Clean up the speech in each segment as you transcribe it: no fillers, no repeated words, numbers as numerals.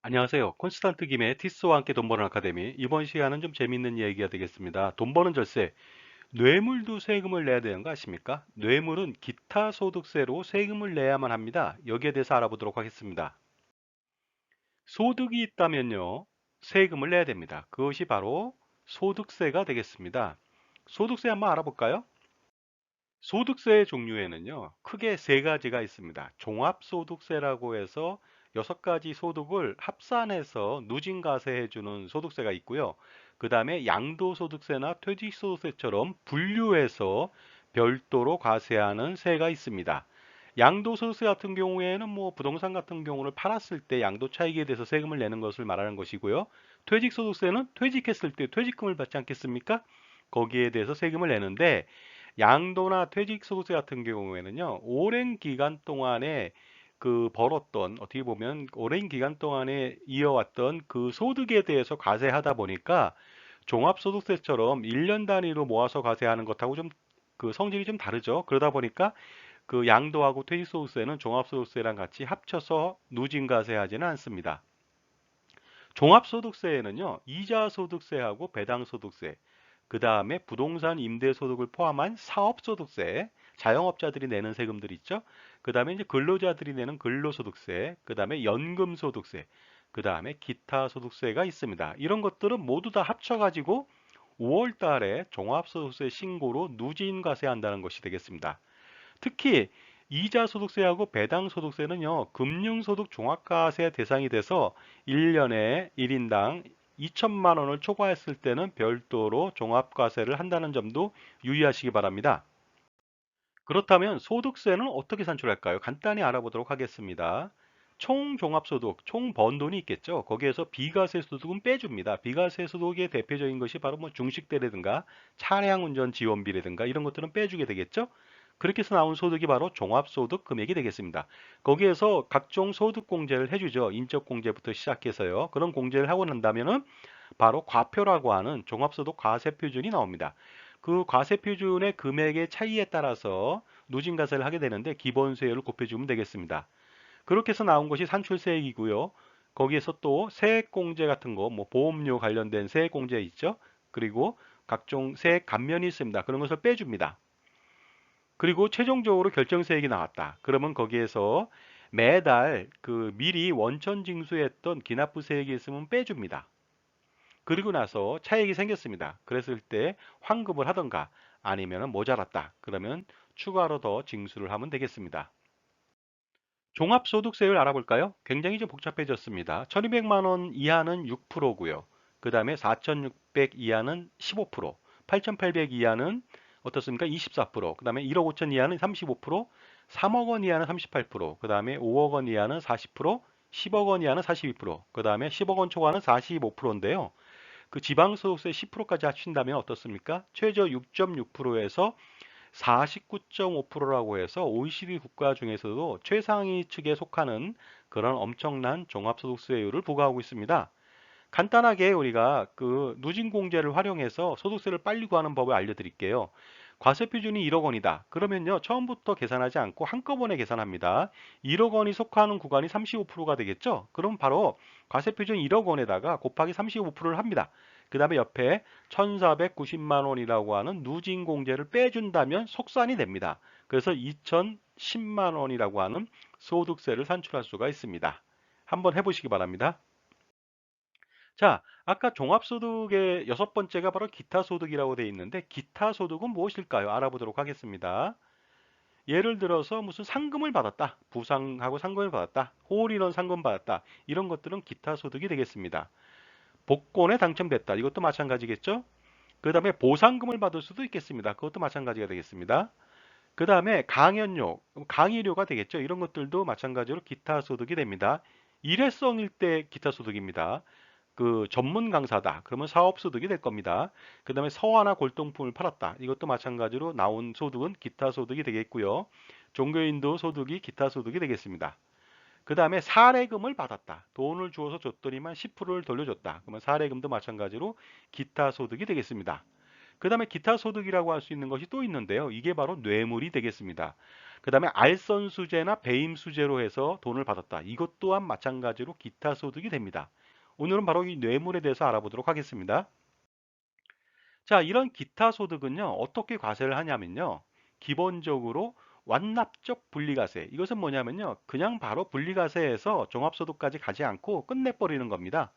안녕하세요. 콘스탄트 김의 티스와 함께 돈 버는 아카데미. 이번 시간은 좀 재밌는 얘기가 되겠습니다. 돈 버는 절세. 뇌물도 세금을 내야 되는 거 아십니까? 뇌물은 기타 소득세로 세금을 내야만 합니다. 여기에 대해서 알아보도록 하겠습니다. 소득이 있다면요, 세금을 내야 됩니다. 그것이 바로 소득세가 되겠습니다. 소득세 한번 알아볼까요? 소득세의 종류에는요, 크게 세 가지가 있습니다. 종합소득세라고 해서 여섯 가지 소득을 합산해서 누진과세해주는 소득세가 있고요. 그 다음에 양도소득세나 퇴직소득세처럼 분류해서 별도로 과세하는 세가 있습니다. 양도소득세 같은 경우에는 뭐 부동산 같은 경우를 팔았을 때 양도 차익에 대해서 세금을 내는 것을 말하는 것이고요. 퇴직소득세는 퇴직했을 때 퇴직금을 받지 않겠습니까? 거기에 대해서 세금을 내는데 양도나 퇴직소득세 같은 경우에는요, 오랜 기간 동안에 벌었던, 어떻게 보면 오랜 기간 동안에 이어왔던 그 소득에 대해서 과세하다 보니까 종합소득세처럼 1년 단위로 모아서 과세하는 것하고 좀 성질이 좀 다르죠. 그러다 보니까 그 양도하고 퇴직소득세는 종합소득세랑 같이 합쳐서 누진과세하지는 않습니다. 종합소득세에는요, 이자소득세하고 배당소득세, 그 다음에 부동산 임대소득을 포함한 사업소득세, 자영업자들이 내는 세금들 있죠. 그 다음에 이제 근로자들이 내는 근로소득세, 그 다음에 연금소득세, 그 다음에 기타 소득세가 있습니다. 이런 것들은 모두 다 합쳐가지고 5월 달에 종합소득세 신고로 누진과세한다는 것이 되겠습니다. 특히 이자소득세하고 배당소득세는요, 금융소득 종합과세 대상이 돼서 1년에 1인당 2천만 원을 초과했을 때는 별도로 종합과세를 한다는 점도 유의하시기 바랍니다. 그렇다면 소득세는 어떻게 산출할까요? 간단히 알아보도록 하겠습니다. 총 종합소득, 총 번 돈이 있겠죠. 거기에서 비과세 소득은 빼줍니다. 비과세 소득의 대표적인 것이 바로 뭐 중식대라든가 차량 운전 지원비라든가 이런 것들은 빼주게 되겠죠. 그렇게 해서 나온 소득이 바로 종합소득 금액이 되겠습니다. 거기에서 각종 소득 공제를 해주죠. 인적 공제부터 시작해서요. 그런 공제를 하고 난다면은 바로 과표라고 하는 종합소득 과세표준이 나옵니다. 그 과세표준의 금액의 차이에 따라서 누진과세를 하게 되는데 기본세율을 곱해주면 되겠습니다. 그렇게 해서 나온 것이 산출세액이고요. 거기에서 또 세액공제 같은 거, 뭐 보험료 관련된 세액공제 있죠. 그리고 각종 세액 감면이 있습니다. 그런 것을 빼줍니다. 그리고 최종적으로 결정세액이 나왔다. 그러면 거기에서 매달 미리 원천 징수했던 기납부세액이 있으면 빼줍니다. 그리고 나서 차익이 생겼습니다. 그랬을 때 환급을 하던가 아니면 모자랐다. 그러면 추가로 더 징수를 하면 되겠습니다. 종합소득세율 알아볼까요? 굉장히 좀 복잡해졌습니다. 1200만 원 이하는 6%고요. 그 다음에 4600 이하는 15%, 8800 이하는 어떻습니까? 24%, 그 다음에 1억 5천 이하는 35%, 3억 원 이하는 38%, 그 다음에 5억 원 이하는 40%, 10억 원 이하는 42%, 그 다음에 10억 원 초과는 45%인데요. 그 지방소득세 10%까지 합친다면 어떻습니까? 최저 6.6%에서 49.5%라고 해서 OECD 국가 중에서도 최상위 측에 속하는 그런 엄청난 종합소득세율을 부과하고 있습니다. 간단하게 우리가 누진공제를 활용해서 소득세를 빨리 구하는 법을 알려드릴게요. 과세표준이 1억 원이다. 그러면요, 처음부터 계산하지 않고 한꺼번에 계산합니다. 1억 원이 속하는 구간이 35%가 되겠죠? 그럼 바로 과세표준 1억 원에다가 곱하기 35%를 합니다. 그 다음에 옆에 1490만 원이라고 하는 누진공제를 빼준다면 속산이 됩니다. 그래서 2010만 원이라고 하는 소득세를 산출할 수가 있습니다. 한번 해보시기 바랍니다. 자, 아까 종합소득의 여섯 번째가 바로 기타소득이라고 되어 있는데 기타소득은 무엇일까요? 알아보도록 하겠습니다. 예를 들어서 무슨 상금을 받았다. 부상하고 상금을 받았다. 홀인원 상금 받았다. 이런 것들은 기타소득이 되겠습니다. 복권에 당첨됐다. 이것도 마찬가지겠죠? 그 다음에 보상금을 받을 수도 있겠습니다. 그것도 마찬가지가 되겠습니다. 그 다음에 강연료, 강의료가 되겠죠? 이런 것들도 마찬가지로 기타소득이 됩니다. 일회성일 때 기타소득입니다. 전문 강사다. 그러면 사업소득이 될 겁니다. 그 다음에 서화나 골동품을 팔았다. 이것도 마찬가지로 나온 소득은 기타 소득이 되겠고요. 종교인도 소득이 기타 소득이 되겠습니다. 그 다음에 사례금을 받았다. 돈을 주어서 줬더니만 10%를 돌려줬다. 그러면 사례금도 마찬가지로 기타 소득이 되겠습니다. 그 다음에 기타 소득이라고 할 수 있는 것이 또 있는데요. 이게 바로 뇌물이 되겠습니다. 그다음에 알선수재나 배임수재로 해서 돈을 받았다. 이것 또한 마찬가지로 기타 소득이 됩니다. 오늘은 바로 이 뇌물에 대해서 알아보도록 하겠습니다. 자, 이런 기타 소득은요, 어떻게 과세를 하냐면요, 기본적으로 완납적 분리과세. 이것은 뭐냐면요, 그냥 바로 분리과세에서 종합소득까지 가지 않고 끝내버리는 겁니다.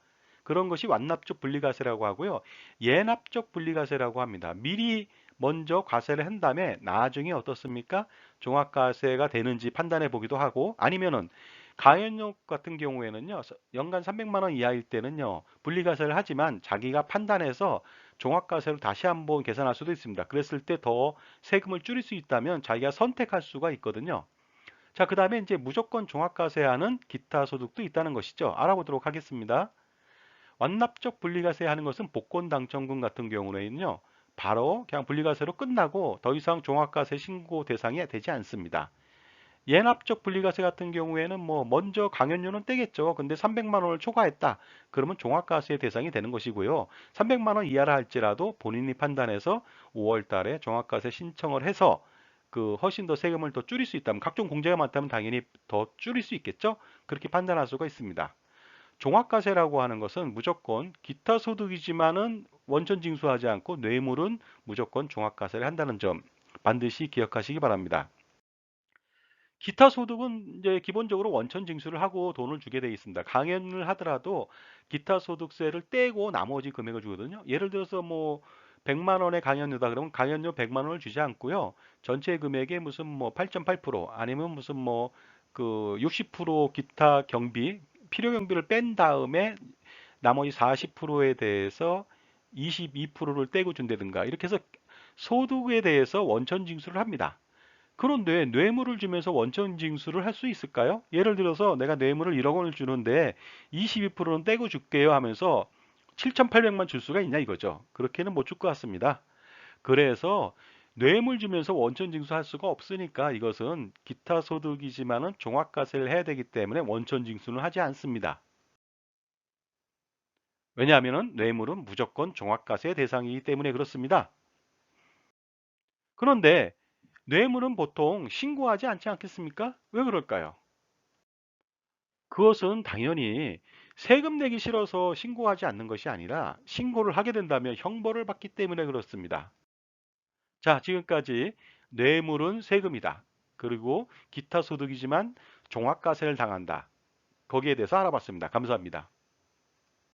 그런 것이 완납적 분리과세라고 하고요, 예납적 분리과세라고 합니다. 미리 먼저 과세를 한 다음에 나중에 어떻습니까? 종합과세가 되는지 판단해 보기도 하고, 아니면은 가연력 같은 경우에는요, 연간 300만 원 이하일 때는요, 분리과세를 하지만 자기가 판단해서 종합과세로 다시 한번 계산할 수도 있습니다. 그랬을 때 더 세금을 줄일 수 있다면 자기가 선택할 수가 있거든요. 자, 그 다음에 이제 무조건 종합과세하는 기타 소득도 있다는 것이죠. 알아보도록 하겠습니다. 완납적 분리과세 하는 것은 복권 당첨금 같은 경우에는요, 바로 그냥 분리과세로 끝나고 더 이상 종합과세 신고 대상이 되지 않습니다. 예납적 분리과세 같은 경우에는 뭐 먼저 강연료는 떼겠죠. 근데 300만 원을 초과했다. 그러면 종합과세 대상이 되는 것이고요. 300만 원 이하라 할지라도 본인이 판단해서 5월 달에 종합과세 신청을 해서 그 훨씬 더 세금을 더 줄일 수 있다면 각종 공제가 많다면 당연히 더 줄일 수 있겠죠. 그렇게 판단할 수가 있습니다. 종합과세라고 하는 것은 무조건 기타 소득이지만은 원천 징수하지 않고 뇌물은 무조건 종합과세를 한다는 점 반드시 기억하시기 바랍니다. 기타 소득은 이제 기본적으로 원천 징수를 하고 돈을 주게 되어 있습니다. 강연을 하더라도 기타 소득세를 떼고 나머지 금액을 주거든요. 예를 들어서 뭐 100만 원의 강연료다 그러면 강연료 100만 원을 주지 않고요. 전체 금액의 무슨 뭐 8.8% 아니면 무슨 뭐 그 60% 기타 경비, 필요 경비를 뺀 다음에 나머지 40%에 대해서 22%를 떼고 준다든가 이렇게 해서 소득에 대해서 원천 징수를 합니다. 그런데 뇌물을 주면서 원천 징수를 할 수 있을까요? 예를 들어서 내가 뇌물을 1억 원을 주는데 22%는 떼고 줄게요 하면서 7,800만 줄 수가 있냐 이거죠. 그렇게는 못 줄 것 같습니다. 그래서 뇌물 주면서 원천 징수할 수가 없으니까 이것은 기타 소득이지만은 종합과세를 해야 되기 때문에 원천 징수는 하지 않습니다. 왜냐하면은 뇌물은 무조건 종합과세 대상이기 때문에 그렇습니다. 그런데 뇌물은 보통 신고하지 않지 않겠습니까? 왜 그럴까요? 그것은 당연히 세금 내기 싫어서 신고하지 않는 것이 아니라 신고를 하게 된다면 형벌을 받기 때문에 그렇습니다. 자, 지금까지 뇌물은 세금이다. 그리고 기타 소득이지만 종합과세를 당한다. 거기에 대해서 알아봤습니다. 감사합니다.